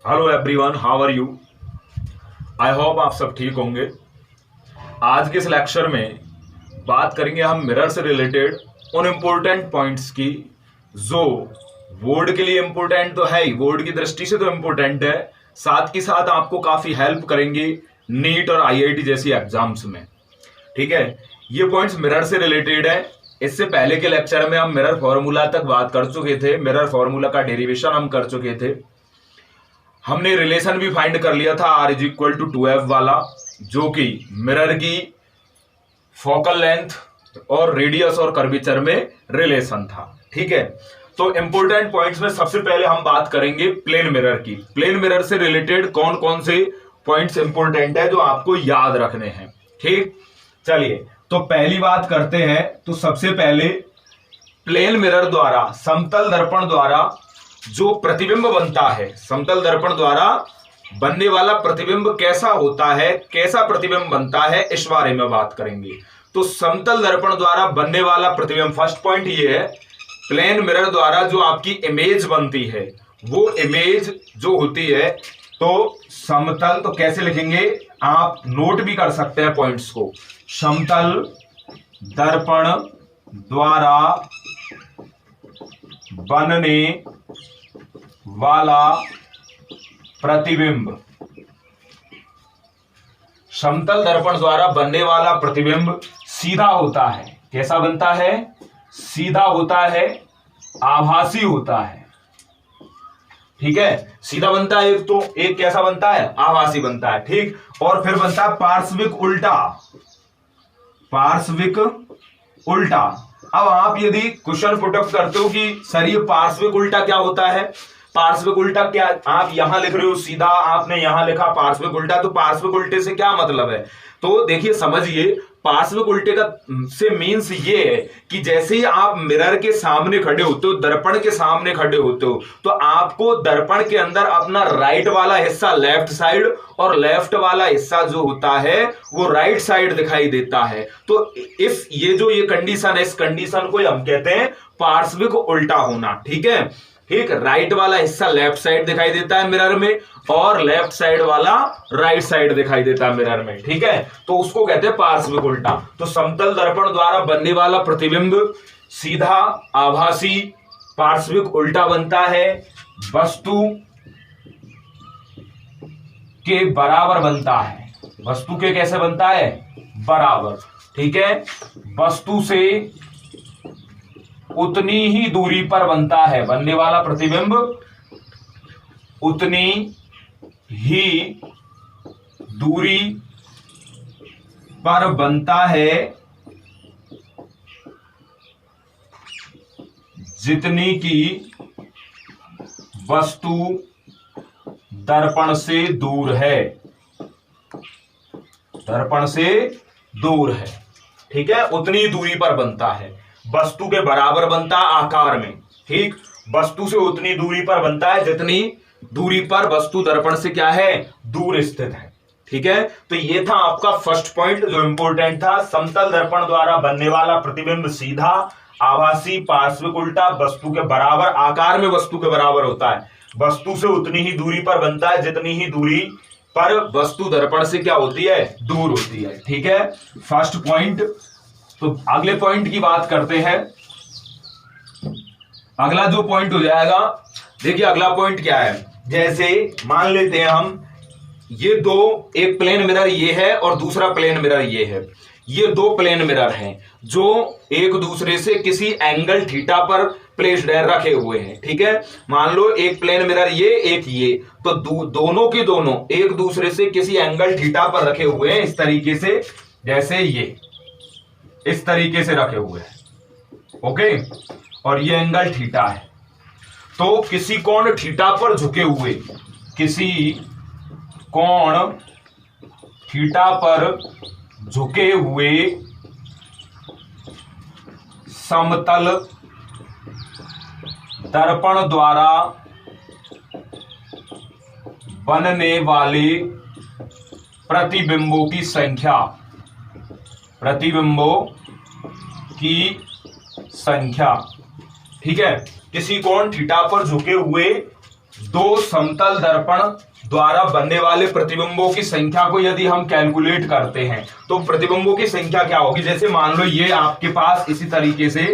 Hello everyone, how are you. I hope आप सब ठीक होंगे। आज के इस लेक्चर में बात करेंगे हम मिरर से रिलेटेड उन इम्पोर्टेंट पॉइंट्स की जो बोर्ड के लिए इम्पोर्टेंट तो है ही, बोर्ड की दृष्टि से तो इम्पोर्टेंट है, साथ ही साथ आपको काफी हेल्प करेंगी नीट और आईआईटी जैसी एग्जाम्स में। ठीक है, ये पॉइंट्स मिरर से रिलेटेड है। इससे पहले के लेक्चर में हम मिरर फॉर्मूला तक बात कर चुके थे, मिरर फॉर्मूला का डेरिवेशन हम कर चुके थे। हमने रिलेशन भी फाइंड कर लिया था R is equal to 2F वाला, जो कि मिरर की फोकल लेंथ और रेडियस और कर्वेचर में रिलेशन था। ठीक है, तो इंपॉर्टेंट पॉइंट्स में सबसे पहले हम बात करेंगे प्लेन मिरर की। प्लेन मिरर से रिलेटेड कौन कौन से पॉइंट्स इंपॉर्टेंट है जो आपको याद रखने हैं। ठीक, चलिए तो पहली बात करते हैं। तो सबसे पहले प्लेन मिरर द्वारा, समतल दर्पण द्वारा जो प्रतिबिंब बनता है, समतल दर्पण द्वारा बनने वाला प्रतिबिंब कैसा होता है, कैसा प्रतिबिंब बनता है, इस बारे में बात करेंगे। तो समतल दर्पण द्वारा बनने वाला प्रतिबिंब, फर्स्ट पॉइंट ये है, प्लेन मिरर द्वारा जो आपकी इमेज बनती है, वो इमेज जो होती है तो समतल, तो कैसे लिखेंगे आप नोट भी कर सकते हैं पॉइंट्स को। समतल दर्पण द्वारा बनने वाला प्रतिबिंब, समतल दर्पण द्वारा बनने वाला प्रतिबिंब सीधा होता है। कैसा बनता है? सीधा होता है, आभासी होता है। ठीक है, सीधा बनता है एक, तो एक कैसा बनता है? आभासी बनता है। ठीक, और फिर बनता है पार्श्विक उल्टा। पार्श्विक उल्टा। अब आप यदि क्वेश्चन पुटअप करते हो कि सर ये पार्श्विक उल्टा क्या होता है, पार्श्विक उल्टा क्या, आप यहां लिख रहे हो सीधा, आपने यहां लिखा पार्श्विक उल्टा, तो पार्श्विक उल्टे से क्या मतलब है? तो देखिए समझिए, पार्श्विक उल्टे का से मीन्स ये है कि जैसे ही आप मिरर के सामने खड़े होते हो, दर्पण के सामने खड़े होते हो, तो आपको दर्पण के अंदर अपना राइट वाला हिस्सा लेफ्ट साइड और लेफ्ट वाला हिस्सा जो होता है वो राइट साइड दिखाई देता है। तो इस ये कंडीशन है, इस कंडीशन को हम कहते हैं पार्श्विक उल्टा होना। ठीक है, ठीक, राइट वाला हिस्सा लेफ्ट साइड दिखाई देता है मिरर में और लेफ्ट साइड वाला राइट साइड दिखाई देता है मिरर में। ठीक है, तो उसको कहते हैं पार्श्विक उल्टा। तो समतल दर्पण द्वारा बनने वाला प्रतिबिंब सीधा, आभासी, पार्श्विक उल्टा बनता है, वस्तु के बराबर बनता है। वस्तु के कैसे बनता है? बराबर। ठीक है, वस्तु से उतनी ही दूरी पर बनता है, बनने वाला प्रतिबिंब उतनी ही दूरी पर बनता है जितनी की वस्तु दर्पण से दूर है, दर्पण से दूर है। ठीक है, उतनी दूरी पर बनता है, वस्तु के बराबर बनता है आकार में। ठीक, वस्तु से उतनी दूरी पर बनता है जितनी दूरी पर वस्तु दर्पण से क्या है? दूर स्थित है। ठीक है, तो ये था आपका फर्स्ट पॉइंट जो इंपॉर्टेंट था। समतल दर्पण द्वारा बनने वाला प्रतिबिंब सीधा, आभासी, पार्श्विक उल्टा, वस्तु के बराबर, आकार में वस्तु के बराबर होता है, वस्तु से उतनी ही दूरी पर बनता है जितनी ही दूरी पर वस्तु दर्पण से क्या होती है? दूर होती है। ठीक है, फर्स्ट पॉइंट। तो अगले पॉइंट की बात करते हैं। अगला जो पॉइंट हो जाएगा, देखिए अगला पॉइंट क्या है, जैसे मान लेते हैं हम ये दो, एक प्लेन मिरर ये है और दूसरा प्लेन मिरर ये है। ये दो प्लेन मिरर हैं जो एक दूसरे से किसी एंगल थीटा पर प्लेस्ड है, रखे हुए हैं। ठीक है, मान लो एक प्लेन मिरर ये, एक ये, तो दोनों के दोनों एक दूसरे से किसी एंगल थीटा पर रखे हुए हैं, इस तरीके से, जैसे ये इस तरीके से रखे हुए हैं। ओके, और ये एंगल थीटा है। तो किसी कोण थीटा पर झुके हुए, किसी कोण थीटा पर झुके हुए समतल दर्पण द्वारा बनने वाले प्रतिबिंबों की संख्या, प्रतिबिंबों की संख्या। ठीक है, किसी कोण थीटा पर झुके हुए दो समतल दर्पण द्वारा बनने वाले प्रतिबिंबों की संख्या को यदि हम कैलकुलेट करते हैं तो प्रतिबिंबों की संख्या क्या होगी। जैसे मान लो ये आपके पास इसी तरीके से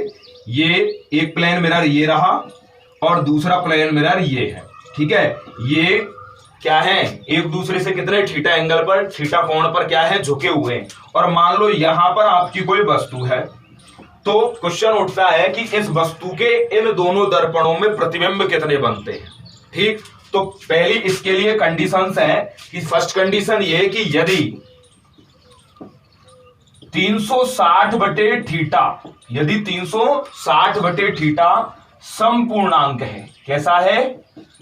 ये एक प्लेन मिरर ये रहा और दूसरा प्लेन मिरर ये है, ठीक है। ये क्या है, एक दूसरे से कितने थीटा एंगल पर, थीटा कोण पर क्या है, झुके हुए हैं। और मान लो यहां पर आपकी कोई वस्तु है, तो क्वेश्चन उठता है कि इस वस्तु के इन दोनों दर्पणों में प्रतिबिंब कितने बनते हैं, ठीक। तो पहली इसके लिए कंडीशंस है कि फर्स्ट कंडीशन ये कि यदि 360 बटे थीटा, यदि 360 बटे थीटा समपूर्णांक है, कैसा है,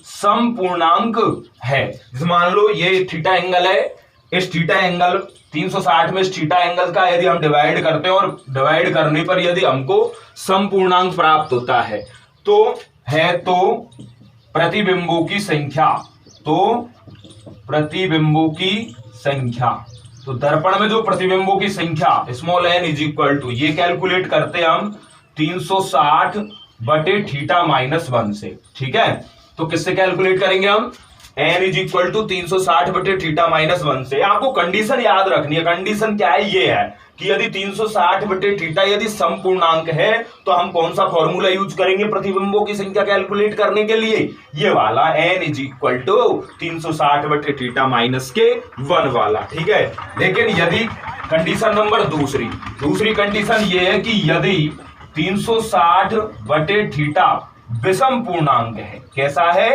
समपूर्णांक है। मान लो ये थीटा एंगल है, इस थीटा एंगल 360 में इस थीटा एंगल का यदि हम डिवाइड करते हैं और डिवाइड करने पर यदि हमको समपूर्णांक प्राप्त होता है तो प्रतिबिंबों की संख्या, तो प्रतिबिंबों की संख्या, तो दर्पण में जो प्रतिबिंबों की संख्या small n is equal to, ये कैलकुलेट करते हैं हम 360 बटे थीटा माइनस 1 से, ठीक है। तो किससे कैलकुलेट करेंगे हम, n इज इक्वल टू 360 बटे थीटा माइनस 1 से। आपको कंडीशन याद रखनी है, कंडीशन क्या है, ये है कि यदि 360 बटे थीटा यदि समपूर्णांक है तो हम कौन सा फॉर्मूला यूज करेंगे प्रतिबिंबों की संख्या कैलकुलेट करने के लिए, ये वाला n इज इक्वल टू 360 बटे थीटा माइनस के 1 वाला, ठीक है। लेकिन यदि कंडीशन नंबर दूसरी कंडीशन ये है कि यदि 360 बटे थीटा विषम पूर्णांक है, कैसा है,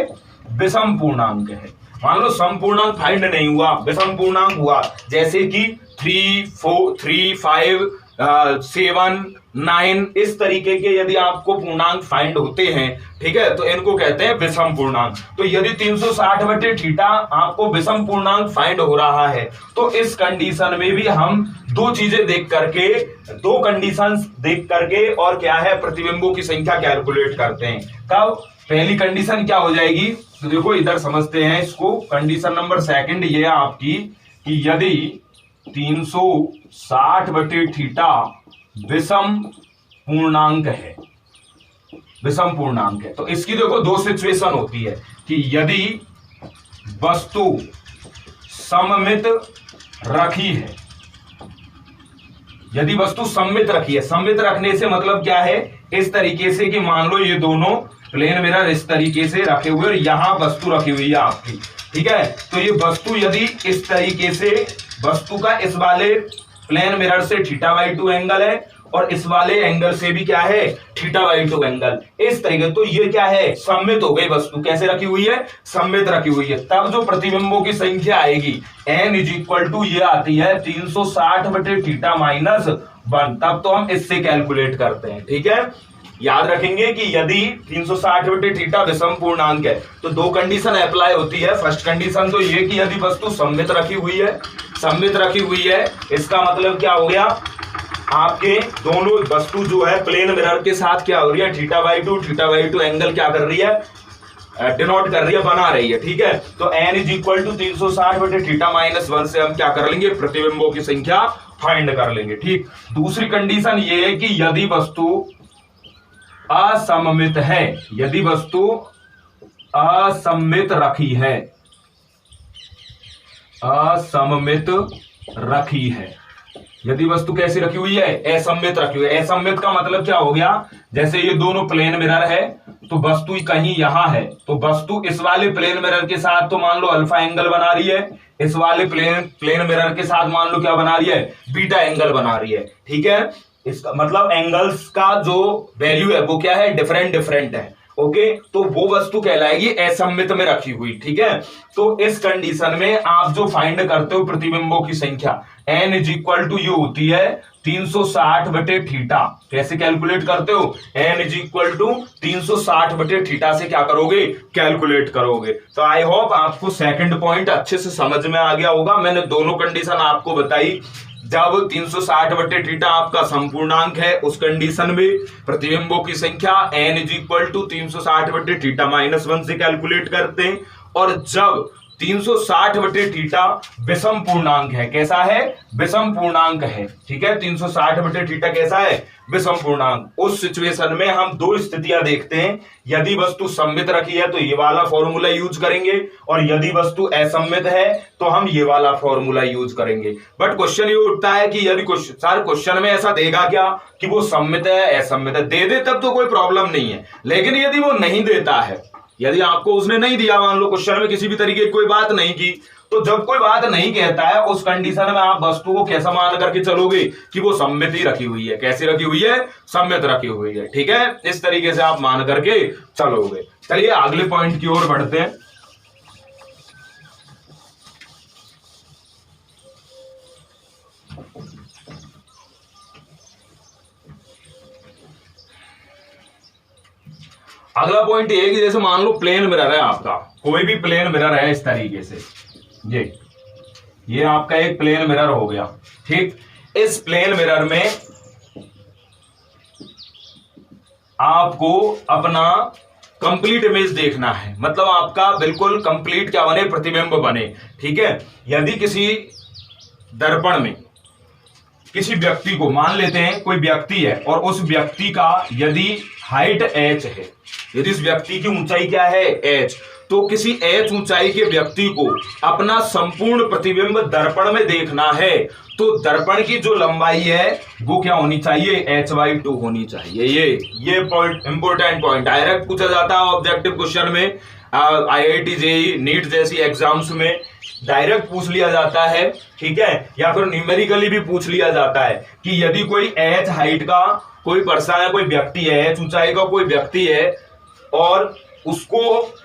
विषम पूर्णांक है। मान लो समपूर्णांक फाइंड नहीं हुआ, विषम पूर्णांक हुआ, जैसे कि 3, 4, 3, 5, 7, 9 इस तरीके के यदि आपको पूर्णांक फाइंड होते हैं, ठीक है, तो इनको कहते हैं विषम पूर्णांक। तो यदि 360 बटे थीटा आपको विषम पूर्णांक फाइंड हो रहा है तो इस कंडीशन में भी हम दो चीजें देख करके, दो कंडीशंस देख करके और क्या है, प्रतिबिंबों की संख्या कैलकुलेट करते हैं। कब, पहली कंडीशन क्या हो जाएगी, तो देखो इधर समझते हैं इसको। कंडीशन नंबर सेकंड ये है आपकी कि यदि 360 बटे थीटा विषम पूर्णांक है, विषम पूर्णांक है, तो इसकी देखो दो सिचुएशन होती है कि यदि वस्तु सममित रखी है, यदि वस्तु सममित रखी है, सममित रखने से मतलब क्या है, इस तरीके से कि मान लो ये दोनों प्लेन मिरर इस तरीके से रखे हुए और यहां वस्तु रखी हुई है आपकी, ठीक है। तो ये वस्तु यदि इस तरीके से, वस्तु का इस वाले प्लेन मिरर से θ/2 एंगल है और इस वाले एंगल से भी क्या है, θ/2 एंगल, इस तरीके, तो ये क्या है, सममित हो गई वस्तु, कैसे रखी हुई है, सममित रखी हुई है। तब जो प्रतिबिंबों की संख्या आएगी n इज इक्वल टू ये आती है 360 बटे थीटा माइनस 1, तब तो हम इससे कैलकुलेट करते हैं, ठीक है। याद रखेंगे कि यदि 360 बटे थीटा विषम पूर्णांक है तो दो कंडीशन अप्लाई होती है। फर्स्ट कंडीशन तो ये कि यदि वस्तु सममित रखी हुई है, सममित रखी हुई है, इसका मतलब क्या हो गया, आपके दोनों वस्तु जो है प्लेन मिरर के साथ क्या हो रही है, θ/2 एंगल क्या कर रही है, डिनोट कर रही है, बना रही है, ठीक है। तो n इज इक्वल टू 360 बटे थीटा माइनस 1 से हम क्या कर लेंगे, प्रतिबिंबों की संख्या फाइंड कर लेंगे, ठीक। दूसरी कंडीशन ये है कि यदि वस्तु असममित है, यदि वस्तु असममित रखी है, असममित रखी है, यदि वस्तु कैसी रखी हुई है, असममित रखी हुई है। असममित का मतलब क्या हो गया, जैसे ये दोनों प्लेन मिरर है तो वस्तु कहीं यहां है, तो वस्तु इस वाले प्लेन मिरर के साथ तो मान लो अल्फा एंगल बना रही है, इस वाले प्लेन मिरर के साथ मान लो क्या बना रही है, बीटा एंगल बना रही है, ठीक है। इसका मतलब एंगल्स का जो वैल्यू है वो क्या है, डिफरेंट है, ओके। तो वो वस्तु कहलाएगी असममित में रखी हुई, ठीक है। तो इस कंडीशन में आप जो फाइंड करते हो प्रतिबिंबों की संख्या n इज इक्वल टू ये होती है 360 बटे थीटा, कैसे कैलकुलेट करते हो, n इज इक्वल टू 360 बटे थीटा से क्या करोगे, कैलकुलेट करोगे। तो आई होप आपको सेकंड पॉइंट अच्छे से समझ में आ गया होगा। मैंने दोनों कंडीशन आपको बताई, जब 360 बटे थीटा आपका संपूर्णांक है उस कंडीशन में प्रतिबिंबों की संख्या n इज इक्वल टू 360 बटे थीटा माइनस 1 से कैलकुलेट करते हैं, और जब 360 बटे थीटा विषम पूर्णांक है। कैसा है? विषम पूर्णांक है। ठीक है, 360 बटे थीटा कैसा है? विषम पूर्णांक। उस सिचुएशन में हम दो स्थितियां देखते हैं। यदि वस्तु सममित रखी है तो ये वाला फॉर्मूला यूज करेंगे, और यदि वस्तु असममित है तो हम ये वाला फॉर्मूला यूज करेंगे। बट क्वेश्चन ये उठता है कि यदि सर क्वेश्चन में ऐसा देगा क्या कि वो सममित है असममित है? दे दे तब तो कोई प्रॉब्लम नहीं है, लेकिन यदि वो नहीं देता है, यदि आपको उसने नहीं दिया, मान लो क्वेश्चन में किसी भी तरीके की कोई बात नहीं की, तो जब कोई बात नहीं कहता है उस कंडीशन में आप वस्तु को कैसा मान करके चलोगे कि वो सममित ही रखी हुई है। कैसी रखी हुई है? सममित रखी हुई है। ठीक है, इस तरीके से आप मान करके चलोगे। चलिए अगले पॉइंट की ओर बढ़ते हैं। अगला पॉइंट ये कि जैसे मान लो प्लेन मिरर है आपका, कोई भी प्लेन मिरर है इस तरीके से, ये आपका एक प्लेन मिरर हो गया। ठीक, इस प्लेन मिरर में आपको अपना कंप्लीट इमेज देखना है, मतलब आपका बिल्कुल कंप्लीट क्या बने? प्रतिबिंब बने। ठीक है, यदि किसी दर्पण में किसी व्यक्ति को, मान लेते हैं कोई व्यक्ति है और उस व्यक्ति का यदि हाइट h है, यदि इस व्यक्ति की ऊंचाई क्या है? h, तो किसी h ऊंचाई के व्यक्ति को अपना संपूर्ण प्रतिबिंब दर्पण में देखना है, तो दर्पण की जो लंबाई है वो क्या होनी चाहिए? h/2 होनी चाहिए। ये पॉइंट इंपॉर्टेंट पॉइंट, डायरेक्ट पूछा जाता है ऑब्जेक्टिव क्वेश्चन में, IIT जेईई नीट जैसी एग्जाम्स में डायरेक्ट पूछ लिया जाता है। ठीक है, या फिर न्यूमेरिकली भी पूछ लिया जाता है कि यदि कोई h हाइट का कोई पर्सन है, कोई व्यक्ति है, h ऊंचाई का कोई व्यक्ति है और उसको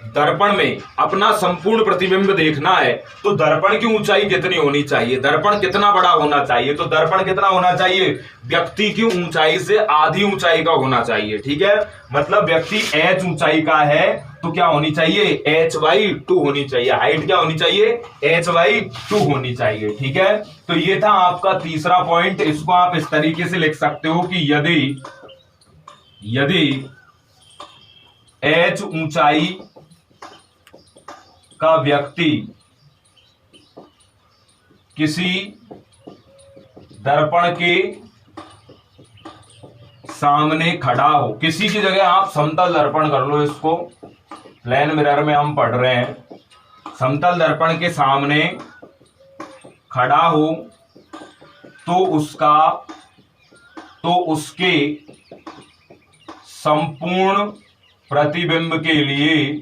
दर्पण में अपना संपूर्ण प्रतिबिंब देखना है, तो दर्पण की ऊंचाई कितनी होनी चाहिए? दर्पण कितना बड़ा होना चाहिए? तो दर्पण कितना होना चाहिए? व्यक्ति की ऊंचाई से आधी ऊंचाई का होना चाहिए। ठीक है, मतलब व्यक्ति h ऊंचाई का है तो क्या होनी चाहिए? h/2 होनी चाहिए। हाइट क्या होनी चाहिए? h/2 होनी चाहिए। ठीक है, तो ये था आपका तीसरा पॉइंट। इसको आप इस तरीके से लिख सकते हो कि यदि h ऊंचाई का व्यक्ति किसी दर्पण के सामने खड़ा हो, किसी की जगह आप समतल दर्पण कर लो, इसको प्लेन मिरर में हम पढ़ रहे हैं, समतल दर्पण के सामने खड़ा हो तो उसके संपूर्ण प्रतिबिंब के लिए,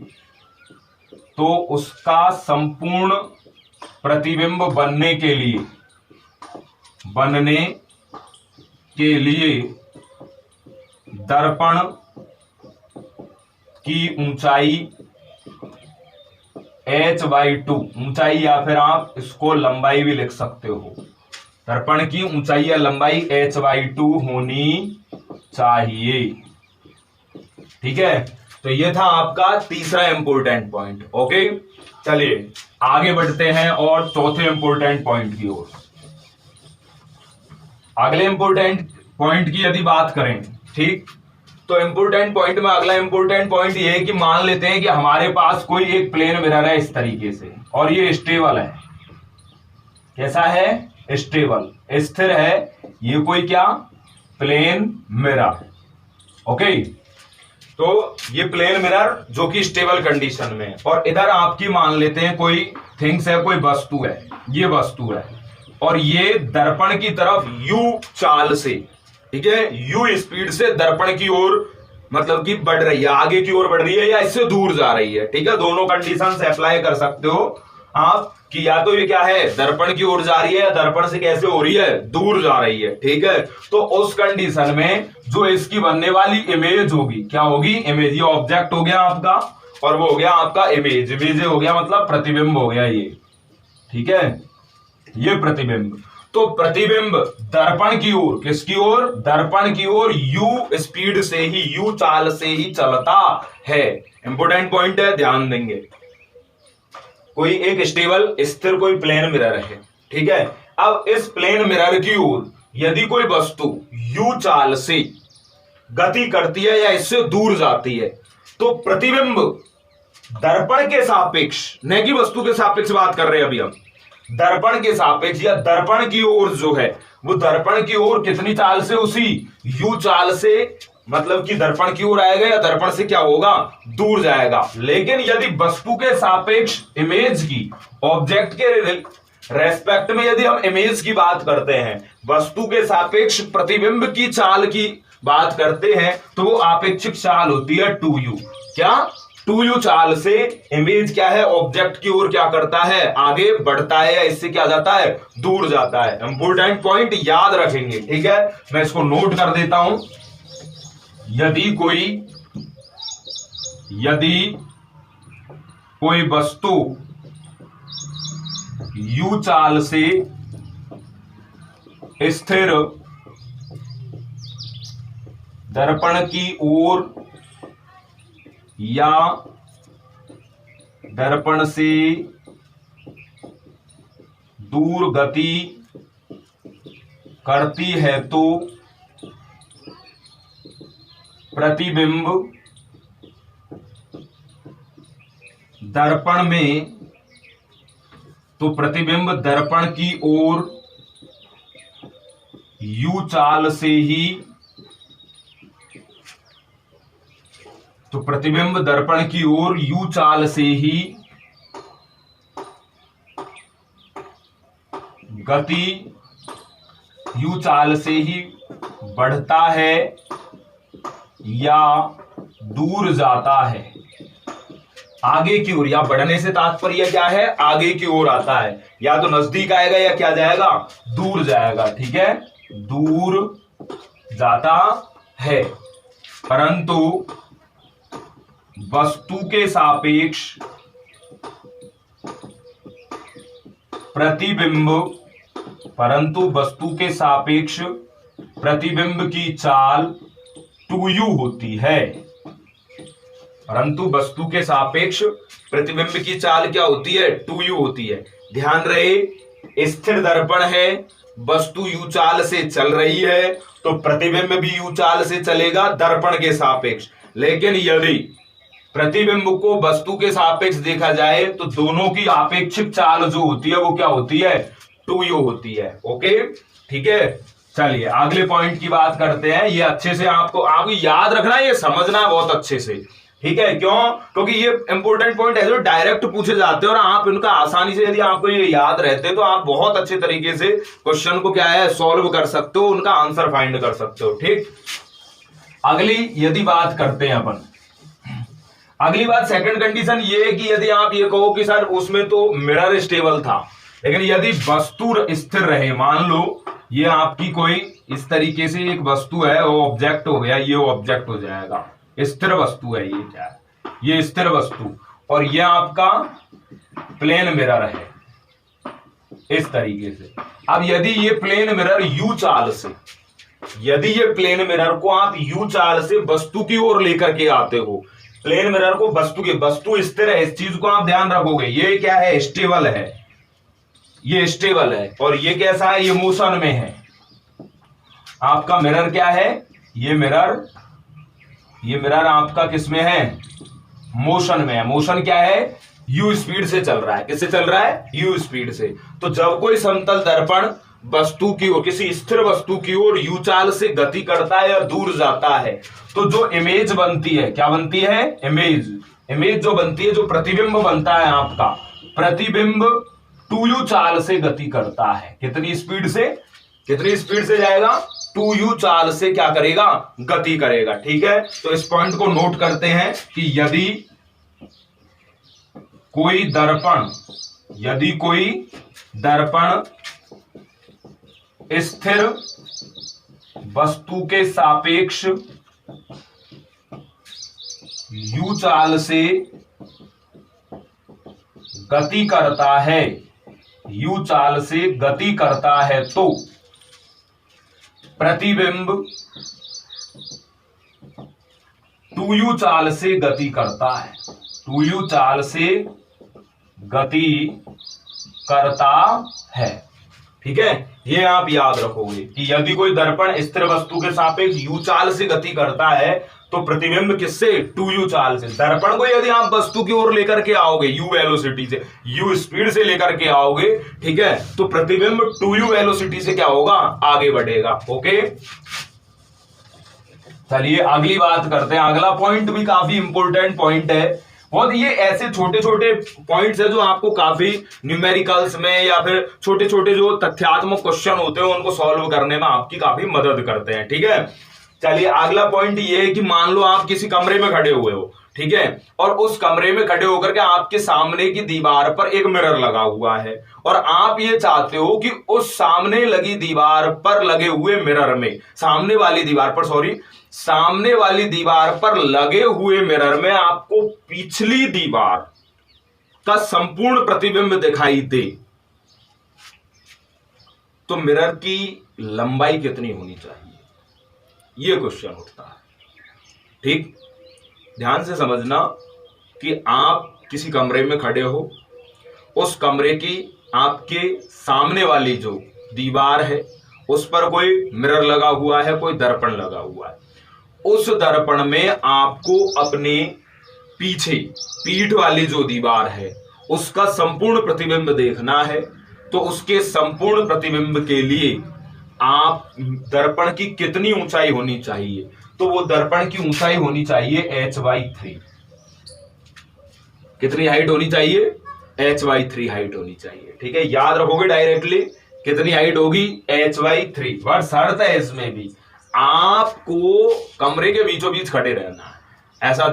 तो उसका संपूर्ण प्रतिबिंब बनने के लिए दर्पण की ऊंचाई h/2, ऊंचाई या फिर आप इसको लंबाई भी लिख सकते हो, दर्पण की ऊंचाई या लंबाई h/2 होनी चाहिए। ठीक है, तो ये था आपका तीसरा इंपोर्टेंट पॉइंट। ओके, चलिए आगे बढ़ते हैं और चौथे इंपोर्टेंट पॉइंट की ओर। अगले इंपोर्टेंट पॉइंट की यदि बात करें, ठीक, तो इंपोर्टेंट पॉइंट में अगला इंपोर्टेंट पॉइंट ये है कि मान लेते हैं कि हमारे पास कोई एक प्लेन मिरर है इस तरीके से, और ये स्टेबल है। कैसा है? स्टेबल, स्थिर है। ये कोई क्या? Plane mirror. ओके, तो ये प्लेन मिरर जो कि स्टेबल कंडीशन में है, और इधर आपकी मान लेते हैं कोई थिंग्स है, कोई वस्तु है, ये वस्तु है, और ये दर्पण की तरफ u चाल से, ठीक है, u स्पीड से दर्पण की ओर मतलब कि बढ़ रही है, आगे की ओर बढ़ रही है या इससे दूर जा रही है। ठीक है, दोनों कंडीशन से अप्लाई कर सकते हो आप कि या तो ये क्या है, दर्पण की ओर जा रही है, या दर्पण से कैसे हो रही है, दूर जा रही है। ठीक है, तो उस कंडीशन में जो इसकी बनने वाली इमेज होगी, क्या होगी? इमेज। ये ऑब्जेक्ट हो गया आपका, और वो हो गया आपका इमेज। इमेज हो गया मतलब प्रतिबिंब हो गया ये। ठीक है, ये प्रतिबिंब। तो प्रतिबिंब दर्पण की ओर, किसकी ओर? दर्पण की ओर u स्पीड से ही, u चाल से ही चलता है। इंपोर्टेंट पॉइंट है, ध्यान देंगे। कोई एक स्टेबल स्थिर कोई प्लेन मिरर है, ठीक है। अब इस प्लेन मिरर की ओर यदि कोई वस्तु u चाल से गति करती है या इससे दूर जाती है, तो प्रतिबिंब दर्पण के सापेक्ष, न कि वस्तु के सापेक्ष बात कर रहे हैं अभी हम, दर्पण के सापेक्ष या दर्पण की ओर जो है वो दर्पण की ओर कितनी चाल से, उसी यू चाल से, मतलब कि दर्पण की ओर आएगा या दर्पण से क्या होगा, दूर जाएगा। लेकिन यदि वस्तु के सापेक्ष इमेज की, ऑब्जेक्ट के रेस्पेक्ट में यदि हम इमेज की बात करते हैं, वस्तु के सापेक्ष प्रतिबिंब की चाल की बात करते हैं, तो वो आपेक्षिक चाल होती है 2u। क्या 2u चाल से इमेज क्या है, ऑब्जेक्ट की ओर क्या करता है, आगे बढ़ता है या इससे क्या जाता है, दूर जाता है। इंपोर्टेंट पॉइंट याद रखेंगे, ठीक है। मैं इसको नोट कर देता हूं। यदि कोई वस्तु u चाल से स्थिर दर्पण की ओर या दर्पण से दूर गति करती है तो प्रतिबिंब दर्पण में, तो प्रतिबिंब दर्पण की ओर u चाल से ही, तो प्रतिबिंब दर्पण की ओर u चाल से ही गति, u चाल से ही बढ़ता है या दूर जाता है, आगे की ओर। या बढ़ने से तात्पर्य क्या है, आगे की ओर आता है, या तो नजदीक आएगा या क्या जाएगा, दूर जाएगा, ठीक है, दूर जाता है। परंतु वस्तु के सापेक्ष प्रतिबिंब, परंतु वस्तु के सापेक्ष प्रतिबिंब की चाल 2u होती है। परंतु वस्तु के सापेक्ष प्रतिबिंब की चाल क्या होती है, 2u होती है। ध्यान रहे, स्थिर दर्पण है, वस्तु u चाल से चल रही है, तो प्रतिबिंब भी u चाल से चलेगा दर्पण के सापेक्ष। लेकिन यदि प्रतिबिंब को वस्तु के सापेक्ष देखा जाए तो दोनों की आपेक्षिक चाल जो होती है वो क्या होती है, 2u होती है। ओके, ठीक है। चलिए अगले पॉइंट की बात करते हैं। ये अच्छे से आपको याद रखना है, ये समझना है बहुत अच्छे से, ठीक है। क्यों? क्योंकि ये इंपॉर्टेंट पॉइंट है जो डायरेक्ट पूछे जाते हैं और आप इनका आसानी से यदि आपको ये याद रहते हैं तो आप बहुत अच्छे तरीके से क्वेश्चन को क्या है, सॉल्व कर सकते हो, उनका आंसर फाइंड कर सकते हो, ठीक। अगली यदि बात करते हैं अपन, अगली बात सेकंड कंडीशन ये है कि यदि आप ये कहो कि सर उसमें तो मिरर स्टेबल था, लेकिन यदि वस्तु स्थिर रहे, मान लो ये आपकी कोई इस तरीके से एक वस्तु है, वो ऑब्जेक्ट हो गया, ये ऑब्जेक्ट हो जाएगा, स्थिर वस्तु है, ये क्या है, ये स्थिर वस्तु, और ये आपका प्लेन मिरर है इस तरीके से। अब यदि ये प्लेन मिरर u चाल से, यदि ये प्लेन मिरर को आप u चाल से वस्तु की ओर लेकर के आते हो, प्लेन मिरर को वस्तु स्थिर है, इस चीज को आप ध्यान रखोगे, ये क्या है, स्टेबल है, ये स्टेबल है, और ये कैसा है, ये मोशन में है। आपका मिरर क्या है, ये मिरर आपका किसमें है, मोशन में है। मोशन क्या है, u स्पीड से चल रहा है, किससे चल रहा है, u स्पीड से। तो जब कोई समतल दर्पण वस्तु की ओर, किसी स्थिर वस्तु की ओर u चाल से गति करता है या दूर जाता है, तो जो इमेज बनती है, क्या बनती है, इमेज जो बनती है, जो प्रतिबिंब बनता है आपका, प्रतिबिंब 2u चाल से गति करता है। कितनी स्पीड से जाएगा, 2u चाल से क्या करेगा, गति करेगा, ठीक है। तो इस पॉइंट को नोट करते हैं कि यदि कोई दर्पण स्थिर वस्तु के सापेक्ष u चाल से गति करता है, u चाल से गति करता है, तो प्रतिबिंब 2u चाल से गति करता है, 2u चाल से गति करता है, ठीक है। ये आप याद रखोगे कि यदि कोई दर्पण स्थिर वस्तु के सापेक्ष u चाल से गति करता है तो प्रतिबिंब किससे, 2u चाल से। दर्पण को यदि आप वस्तु की ओर लेकर के आओगे u वेलोसिटी से, u स्पीड से लेकर के आओगे, ठीक है, तो प्रतिबिंब 2u वेलोसिटी से क्या होगा, आगे बढ़ेगा। ओके, चलिए अगली बात करते हैं। अगला पॉइंट भी काफी इंपॉर्टेंट पॉइंट है बहुत। ये ऐसे छोटे छोटे पॉइंट्स है जो आपको काफी न्यूमेरिकल्स में या फिर छोटे छोटे जो तथ्यात्मक क्वेश्चन होते हैं उनको सॉल्व करने में आपकी काफी मदद करते हैं, ठीक है। चलिए अगला पॉइंट ये है कि मान लो आप किसी कमरे में खड़े हुए हो, ठीक है, और उस कमरे में खड़े होकर के आपके सामने की दीवार पर एक मिरर लगा हुआ है और आप ये चाहते हो कि उस सामने लगी दीवार पर लगे हुए मिरर में, सामने वाली दीवार पर लगे हुए मिरर में आपको पिछली दीवार का संपूर्ण प्रतिबिंब दिखाई दे, तो मिरर की लंबाई कितनी होनी चाहिए, ये क्वेश्चन उठता है। ठीक, ध्यान से समझना कि आप किसी कमरे में खड़े हो, उस कमरे की आपके सामने वाली जो दीवार है उस पर कोई मिरर लगा हुआ है, कोई दर्पण लगा हुआ है। उस दर्पण में आपको अपने पीछे पीठ वाली जो दीवार है उसका संपूर्ण प्रतिबिंब देखना है। तो उसके संपूर्ण प्रतिबिंब के लिए आप दर्पण की कितनी ऊंचाई होनी चाहिए, तो वो दर्पण की ऊंचाई होनी चाहिए h/3। कितनी हाइट होनी चाहिए, h/3 हाइट होनी चाहिए, ठीक है। याद रखोगे डायरेक्टली कितनी हाइट होगी, h/3। पर शर्त है इसमें भी, आपको कमरे के बीचों बीच खड़े रहना है, ऐसा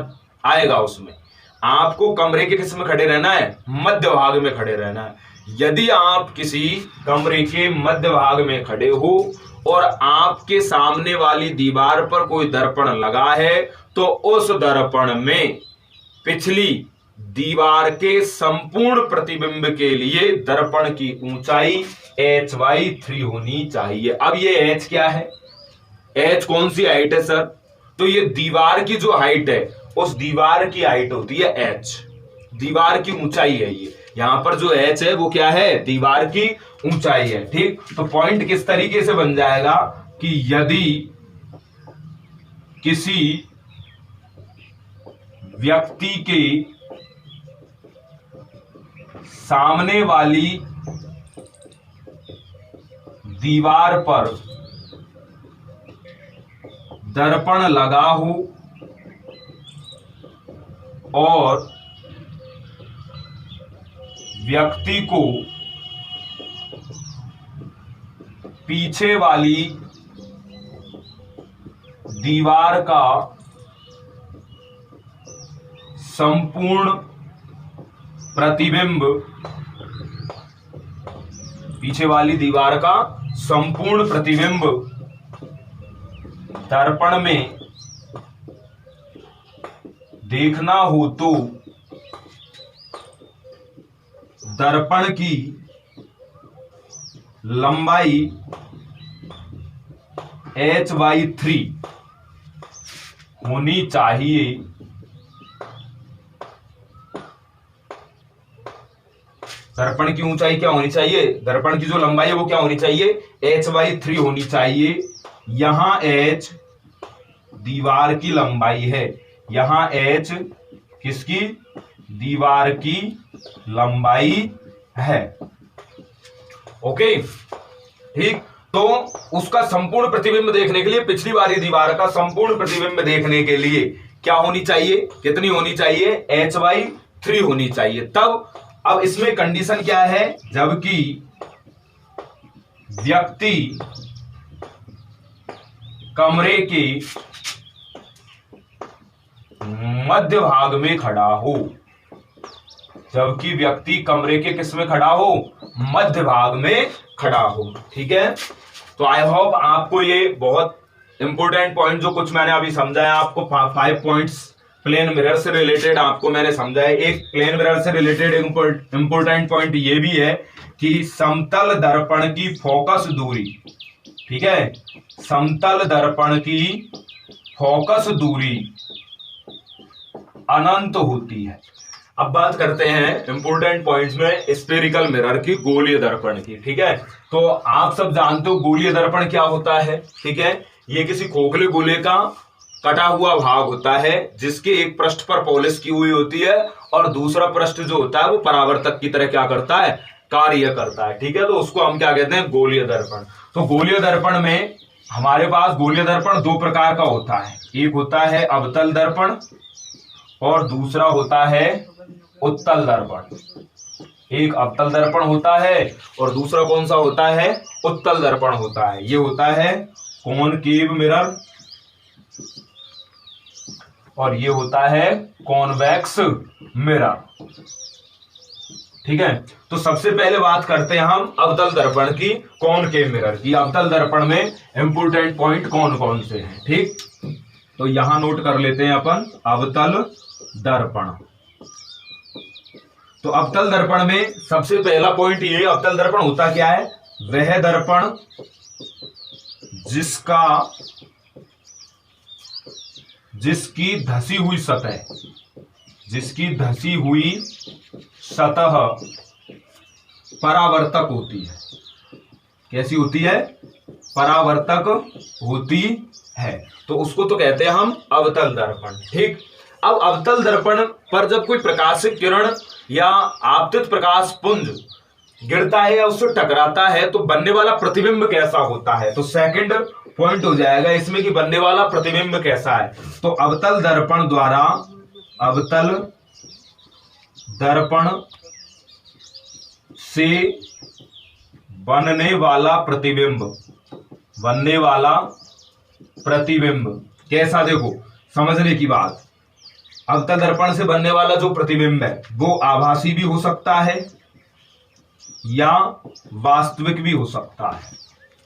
आएगा उसमें। आपको कमरे के किस में खड़े रहना है, मध्य भाग में खड़े रहना है। यदि आप किसी कमरे के मध्य भाग में खड़े हो और आपके सामने वाली दीवार पर कोई दर्पण लगा है, तो उस दर्पण में पिछली दीवार के संपूर्ण प्रतिबिंब के लिए दर्पण की ऊंचाई h/3 होनी चाहिए। अब ये h क्या है, h कौन सी हाइट है सर, तो ये दीवार की जो हाइट है उस दीवार की हाइट होती है h, दीवार की ऊंचाई है ये। यहां पर जो h है वो क्या है, दीवार की ऊंचाई है, ठीक। तो पॉइंट किस तरीके से बन जाएगा कि यदि किसी व्यक्ति के सामने वाली दीवार पर दर्पण लगा हो और व्यक्ति को पीछे वाली दीवार का संपूर्ण प्रतिबिंब, पीछे वाली दीवार का संपूर्ण प्रतिबिंब दर्पण में देखना हो, तो दर्पण की लंबाई h/3 होनी चाहिए। दर्पण की ऊंचाई क्या होनी चाहिए, दर्पण की जो लंबाई है वो क्या होनी चाहिए, h/3 होनी चाहिए। यहां h दीवार की लंबाई है, यहां h किसकी, दीवार की लंबाई है। ओके, ठीक। तो उसका संपूर्ण प्रतिबिंब देखने के लिए, पिछली वाली दीवार का संपूर्ण प्रतिबिंब देखने के लिए क्या होनी चाहिए, कितनी होनी चाहिए, h/3 होनी चाहिए। तब अब इसमें कंडीशन क्या है, जबकि व्यक्ति कमरे के मध्य भाग में खड़ा हो, जबकि व्यक्ति कमरे के किस में खड़ा हो, मध्य भाग में खड़ा हो, ठीक है। तो आई होप आपको ये बहुत इंपॉर्टेंट पॉइंट जो कुछ मैंने अभी समझाया आपको, 5 पॉइंट्स प्लेन मिरर से रिलेटेड आपको मैंने समझाया। एक प्लेन मिरर से रिलेटेड इंपॉर्टेंट पॉइंट ये भी है कि समतल दर्पण की फोकस दूरी, ठीक है, समतल दर्पण की फोकस दूरी अनंत होती है। अब बात करते हैं इंपॉर्टेंट पॉइंट्स में स्फेरिकल मिरर की, गोलीय दर्पण की, ठीक है। तो आप सब जानते हो गोलीय दर्पण क्या होता है, ठीक है। ये किसी खोखले गोले का कटा हुआ भाग होता है जिसके एक पृष्ठ पर पॉलिश की हुई होती है और दूसरा पृष्ठ जो होता है वो परावर्तक की तरह क्या करता है, कार्य करता है। ठीक है, तो उसको हम क्या कहते हैं, गोलीय दर्पण। तो गोलीय दर्पण में हमारे पास गोलीय दर्पण दो प्रकार का होता है, एक होता है अवतल दर्पण और दूसरा होता है उत्तल दर्पण। एक अवतल दर्पण होता है और दूसरा कौन सा होता है, उत्तल दर्पण होता है। ये होता है कॉनकेव मिरर और ये होता है कॉन्वेक्स मिरर। ठीक है, तो सबसे पहले बात करते हैं हम अवतल दर्पण की, कॉनकेव मिरर की। अवतल दर्पण में इंपोर्टेंट पॉइंट कौन कौन से हैं। ठीक, तो यहां नोट कर लेते हैं अपन अवतल दर्पण। तो अवतल दर्पण में सबसे पहला पॉइंट ये, अवतल दर्पण होता क्या है, वह दर्पण जिसकी धसी हुई सतह परावर्तक होती है। कैसी होती है, परावर्तक होती है, तो उसको तो कहते हैं हम अवतल दर्पण। ठीक, अब अवतल दर्पण पर जब कोई प्रकाशिक किरण या आपतित प्रकाश पुंज गिरता है या उससे टकराता है तो बनने वाला प्रतिबिंब कैसा होता है। तो सेकंड पॉइंट हो जाएगा इसमें कि बनने वाला प्रतिबिंब कैसा है। तो अवतल दर्पण द्वारा, अवतल दर्पण से बनने वाला प्रतिबिंब कैसा, देखो समझने की बात, अवतल दर्पण से बनने वाला जो प्रतिबिंब है वो आभासी भी हो सकता है या वास्तविक भी हो सकता है।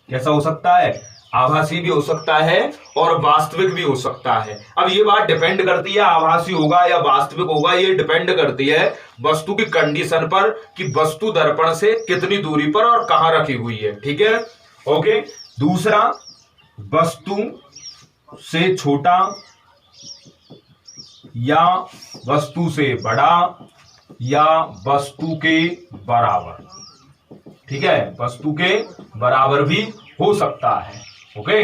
कैसा हो सकता है, आभासी भी हो सकता है और वास्तविक भी हो सकता है। अब ये बात डिपेंड करती है आभासी होगा या वास्तविक होगा, ये डिपेंड करती है वस्तु की कंडीशन पर कि वस्तु दर्पण से कितनी दूरी पर और कहां रखी हुई है। ठीक है, ओके। दूसरा, वस्तु से छोटा या वस्तु से बड़ा या वस्तु के बराबर। ठीक है, वस्तु के बराबर भी हो सकता है। ओके,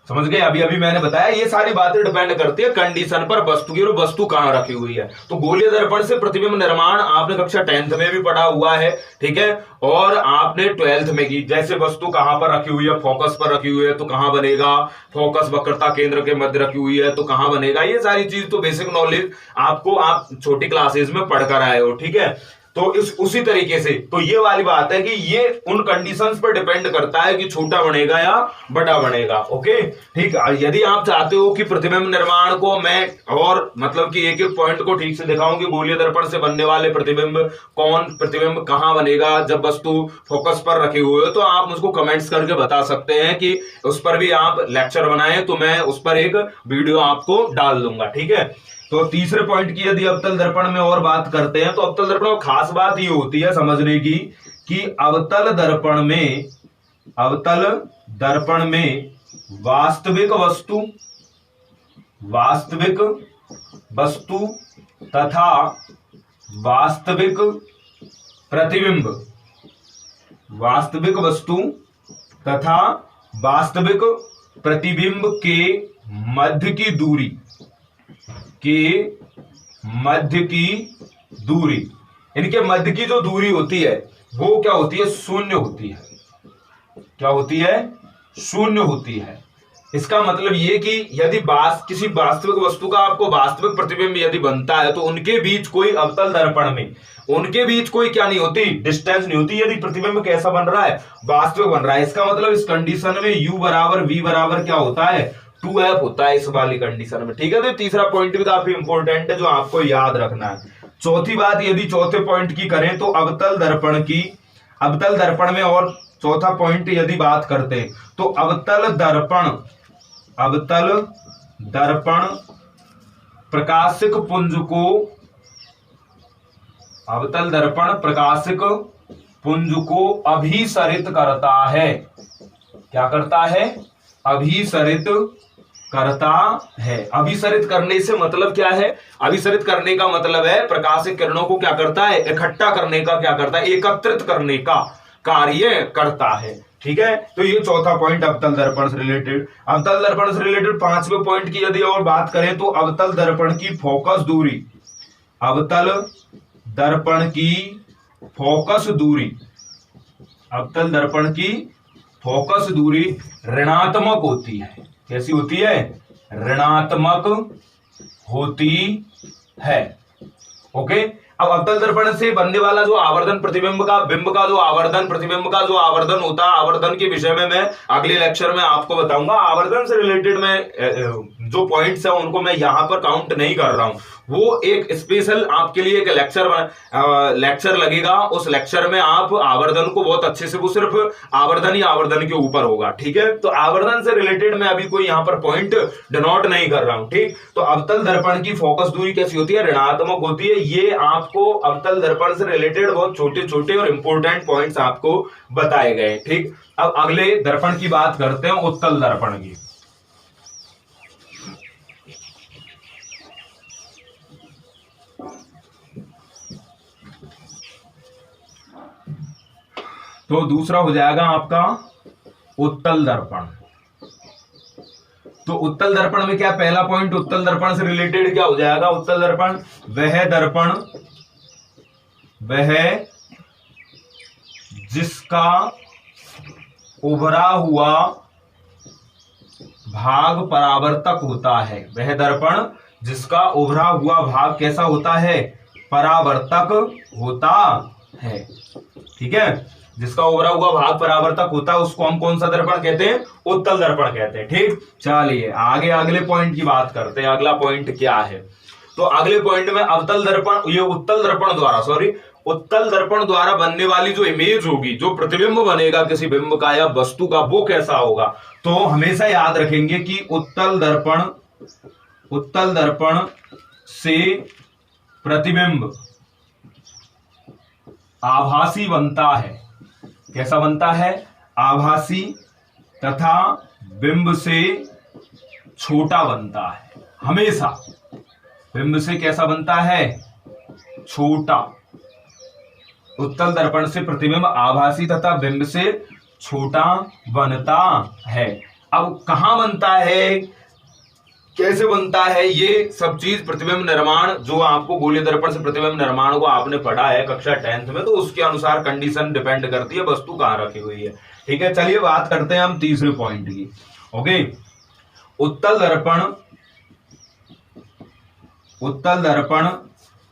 समझ गए। अभी अभी मैंने बताया ये सारी बातें डिपेंड करती है कंडीशन पर वस्तु की, और वस्तु कहां रखी हुई है। तो गोलीय दर्पण से प्रतिबिंब निर्माण आपने कक्षा 10th में भी पढ़ा हुआ है। ठीक है, और आपने 12th में की, जैसे वस्तु कहां पर रखी हुई है, फोकस पर रखी हुई है तो कहां बनेगा, फोकस वक्रता केंद्र के मध्य रखी हुई है तो कहां बनेगा। ये सारी चीज तो बेसिक नॉलेज आपको आप छोटी क्लासेज में पढ़कर आए हो। ठीक है, तो उसी तरीके से तो ये वाली बात है कि ये उन कंडीशंस पर डिपेंड करता है कि छोटा बनेगा या बड़ा बनेगा। ओके, ठीक। यदि आप चाहते हो कि प्रतिबिंब निर्माण को मैं और मतलब कि एक एक पॉइंट को ठीक से दिखाऊं कि गोलीय दर्पण से बनने वाले प्रतिबिंब कहां बनेगा जब वस्तु फोकस पर रखी हुई हो, तो आप मुझको कमेंट्स करके बता सकते हैं कि उस पर भी आप लेक्चर बनाएं तो मैं उस पर एक वीडियो आपको डाल दूंगा। ठीक है, तो तीसरे पॉइंट की यदि अवतल दर्पण में और बात करते हैं तो अवतल दर्पण में खास बात ये होती है समझने की कि अवतल दर्पण में वास्तविक वस्तु तथा वास्तविक प्रतिबिंब के मध्य की दूरी, इनके मध्य की जो दूरी होती है वो क्या होती है, शून्य होती है। क्या होती है, शून्य होती है। इसका मतलब ये कि यदि किसी वास्तविक वस्तु का आपको वास्तविक प्रतिबिंब यदि बनता है तो उनके बीच कोई अवतल दर्पण में उनके बीच कोई क्या नहीं होती, डिस्टेंस नहीं होती। यदि प्रतिबिंब कैसा बन रहा है, वास्तविक बन रहा है, इसका मतलब इस कंडीशन में u बराबर v बराबर क्या होता है, 2f होता है इस वाली कंडीशन में। ठीक है, तो तीसरा पॉइंट भी काफी इंपॉर्टेंट है जो आपको याद रखना है। चौथी बात, यदि चौथे पॉइंट की करें तो अवतल दर्पण में और चौथा पॉइंट यदि बात करते हैं तो अवतल दर्पण प्रकाशिक पुंज को अभिसरित करता है। क्या करता है, अभिसरित करता है। अभिसरित करने से मतलब क्या है, अभिसरित करने का मतलब है प्रकाशिक किरणों को क्या करता है, इकट्ठा करने का क्या करता है, एकत्रित करने का कार्य करता है। ठीक है, तो ये चौथा पॉइंट अवतल दर्पण से रिलेटेड। अवतल दर्पण से रिलेटेड पांचवें पॉइंट की यदि और बात करें तो अवतल दर्पण की फोकस दूरी, अवतल दर्पण की फोकस दूरी, अवतल दर्पण की फोकस दूरी ऋणात्मक होती है। कैसी होती है? ऋणात्मक होती है। ओके, अब अवतल दर्पण से बनने वाला जो आवर्धन प्रतिबिंब का, बिंब का जो आवर्धन, प्रतिबिंब का जो आवर्धन होता है, आवर्धन के विषय में मैं अगले लेक्चर में आपको बताऊंगा। आवर्धन से रिलेटेड मैं जो पॉइंट्स है उनको मैं यहां पर काउंट नहीं कर रहा हूं, वो एक स्पेशल आपके लिए एक लेक्चर लगेगा। उस लेक्चर में आप आवर्धन को बहुत अच्छे से, वो सिर्फ आवर्धन ही आवर्धन के ऊपर होगा। ठीक है, तो आवर्धन से रिलेटेड मैं अभी कोई यहां पर पॉइंट डिनोट नहीं कर रहा हूं। ठीक, तो अवतल दर्पण की फोकस दूरी कैसी होती है? ऋणात्मक होती है। ये आपको अवतल दर्पण से रिलेटेड बहुत छोटे छोटे और इंपॉर्टेंट पॉइंट्स आपको बताए गए। ठीक, अब अगले दर्पण की बात करते हैं, उत्तल दर्पण की। तो दूसरा हो जाएगा आपका उत्तल दर्पण। तो उत्तल दर्पण में क्या, पहला पॉइंट उत्तल दर्पण से रिलेटेड क्या हो जाएगा? उत्तल दर्पण वह दर्पण, वह जिसका उभरा हुआ भाग परावर्तक होता है। वह दर्पण जिसका उभरा हुआ भाग कैसा होता है? परावर्तक होता है। ठीक है, जिसका उभरा हुआ भाग परावर्तक होता है उसको हम कौन सा दर्पण कहते हैं? उत्तल दर्पण कहते हैं। ठीक, चलिए आगे अगले पॉइंट की बात करते हैं। अगला पॉइंट क्या है? तो अगले पॉइंट में अवतल दर्पण, ये उत्तल दर्पण द्वारा, उत्तल दर्पण द्वारा बनने वाली जो इमेज होगी, जो प्रतिबिंब बनेगा किसी बिंब का या वस्तु का, वो कैसा होगा? तो हमेशा याद रखेंगे कि उत्तल दर्पण से प्रतिबिंब आभासी बनता है। कैसा बनता है? आभासी, तथा बिंब से छोटा बनता है। हमेशा बिंब से कैसा बनता है? छोटा। उत्तल दर्पण से प्रतिबिंब आभासी तथा बिंब से छोटा बनता है। अब कहां बनता है, कैसे बनता है, ये सब चीज प्रतिबिंब निर्माण, जो आपको गोलीय दर्पण से प्रतिबिंब निर्माण को आपने पढ़ा है कक्षा 10th में, तो उसके अनुसार कंडीशन डिपेंड करती है वस्तु कहां रखी हुई है। ठीक है, चलिए बात करते हैं हम तीसरे पॉइंट की। ओके, उत्तल दर्पण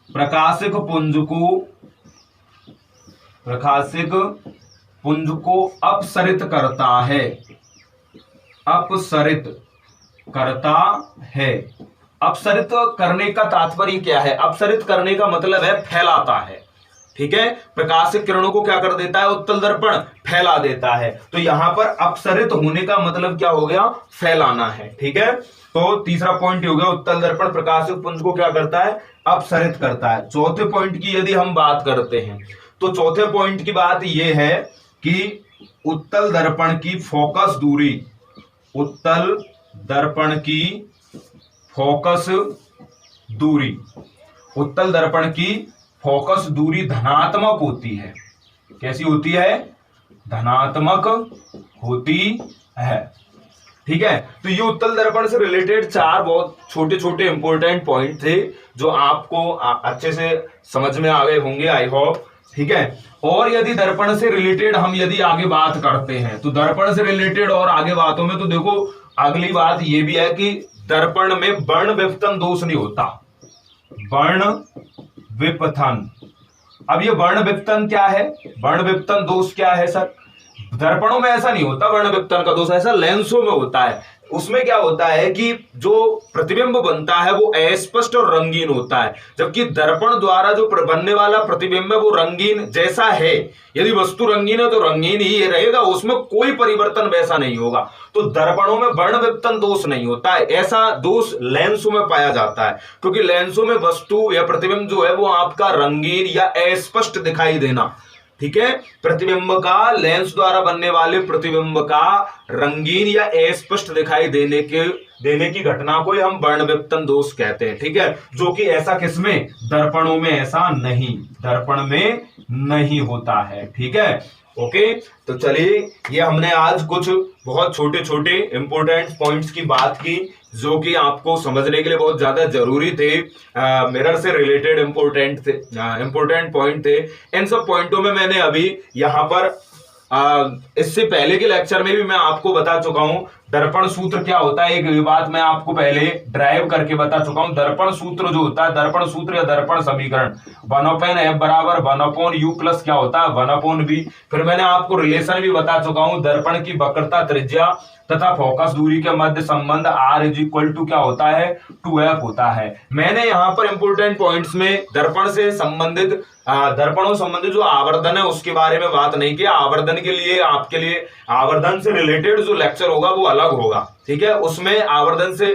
प्रकाशिक पुंज को अपसरित करता है। अपसरित करने का तात्पर्य क्या है? अपसरित करने का मतलब है फैलाता है। ठीक है, प्रकाशिक किरणों को क्या कर देता है? उत्तल दर्पण फैला देता है। तो यहां पर अपसरित होने का मतलब क्या हो गया? फैलाना है। ठीक है, तो तीसरा पॉइंट हो गया, उत्तल दर्पण प्रकाशिक पुंज को क्या करता है? अपसरित करता है। चौथे पॉइंट की यदि हम बात करते हैं तो चौथे पॉइंट की बात यह है कि उत्तल दर्पण की फोकस दूरी, उत्तल दर्पण की फोकस दूरी, उत्तल दर्पण की फोकस दूरी धनात्मक होती है। कैसी होती है? धनात्मक होती है। ठीक है, तो ये उत्तल दर्पण से रिलेटेड चार बहुत छोटे छोटे इंपॉर्टेंट पॉइंट थे जो आपको अच्छे से समझ में आ गए होंगे, आई होप। ठीक है, और यदि दर्पण से रिलेटेड हम यदि आगे बात करते हैं तो दर्पण से रिलेटेड और आगे बातों में, तो देखो अगली बात यह भी है कि दर्पण में वर्ण विपथन दोष नहीं होता। वर्ण विपथन, अब ये वर्ण विपथन क्या है? वर्ण विपथन दोष क्या है सर? दर्पणों में ऐसा नहीं होता वर्ण विपथन का दोष, ऐसा लेंसों में होता है। उसमें क्या होता है कि जो प्रतिबिंब बनता है वो अस्पष्ट और रंगीन होता है, जबकि दर्पण द्वारा जो बनने वाला प्रतिबिंब है वो रंगीन जैसा है। यदि वस्तु रंगीन है तो रंगीन ही रहेगा, उसमें कोई परिवर्तन वैसा नहीं होगा। तो दर्पणों में वर्ण विपथन दोष नहीं होता है, ऐसा दोष लेंसों में पाया जाता है, क्योंकि लेंसों में वस्तु या प्रतिबिंब जो है वो आपका रंगीन या अस्पष्ट दिखाई देना। ठीक है, प्रतिबिंब का, लेंस द्वारा बनने वाले प्रतिबिंब का रंगीन या अस्पष्ट दिखाई देने की घटना को हम वर्ण विपथन दोष कहते हैं। ठीक है, जो कि ऐसा किसमें? दर्पणों में ऐसा नहीं, दर्पण में नहीं होता है। ठीक है, ओके, तो चलिए ये हमने आज कुछ बहुत छोटे छोटे इंपॉर्टेंट पॉइंट्स की बात की जो कि आपको समझने के लिए बहुत ज्यादा जरूरी थे, मिरर से रिलेटेड इंपॉर्टेंट पॉइंट थे। इन सब पॉइंटों में मैंने अभी यहाँ पर इससे पहले के लेक्चर में भी मैं आपको बता चुका हूं दर्पण सूत्र क्या होता है। एक बात मैं आपको पहले ड्राइव करके बता चुका हूं। दर्पण सूत्र जो होता है, दर्पण सूत्र या दर्पण समीकरण 1/f बराबर 1/u प्लस क्या होता है 1/v। फिर मैंने आपको रिलेशन भी बता चुका हूं, दर्पण की वक्रता त्रिज्या तथा फोकस दूरी के मध्य संबंध r इज टू क्या होता है 2f होता है। मैंने यहां पर इंपोर्टेंट पॉइंट्स में दर्पण से संबंधित दर्पणों संबंधित जो आवर्धन है उसके बारे में बात नहीं किया। आवर्धन के लिए आपके लिए आवर्धन से रिलेटेड जो लेक्चर होगा वो अलग होगा, ठीक है। उसमें आवर्धन से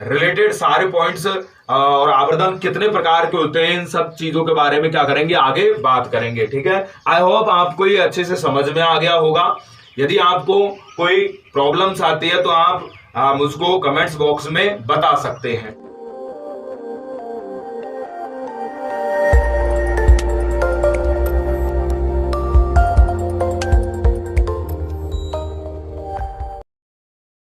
रिलेटेड सारे पॉइंट्स और आवर्धन कितने प्रकार के होते हैं इन सब चीजों के बारे में क्या करेंगे आगे बात करेंगे, ठीक है। आई होप आपको ये अच्छे से समझ में आ गया होगा। यदि आपको कोई प्रॉब्लम्स आती है तो आप मुझको कमेंट्स बॉक्स में बता सकते हैं।